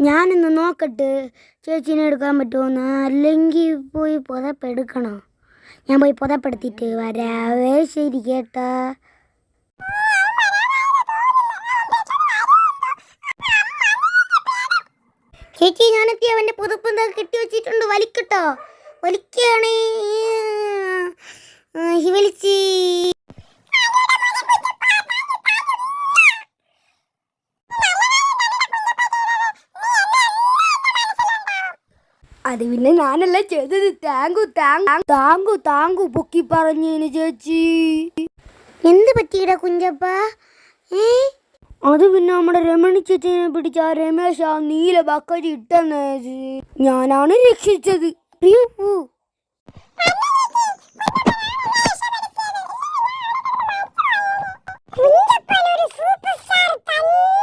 ഞാനിന്ന് നോക്കട്ടെ ചേച്ചീനെ എടുക്കാൻ പറ്റുമോന്ന്. അല്ലെങ്കിൽ പോയി പുതപ്പെടുക്കണോ? ഞാൻ പോയി പുതപ്പെടുത്തിയിട്ട് വരാവേ. ശരി കേട്ടാ. ചേച്ചി ഞാനെത്തി. അവൻ്റെ പുതപ്പ് എന്താ കെട്ടി വെച്ചിട്ടുണ്ട്. വലിക്കട്ടോ? വലിക്കുകയാണേ. വലിച്ച് അത് പിന്നെ ഞാനല്ല ചെയ്തത്. താങ്കു പൊക്കി പറഞ്ഞേന് ചേച്ചി. എന്ത് പറ്റിയിട കുഞ്ചപ്പ? അത് പിന്നെ നമ്മുടെ രമണി ചേച്ചിനെ പിടിച്ച ആ രമേശ് ആ നീല ബക്കറ്റ് ഇട്ടെന്ന് ഞാനാണ് രക്ഷിച്ചത്.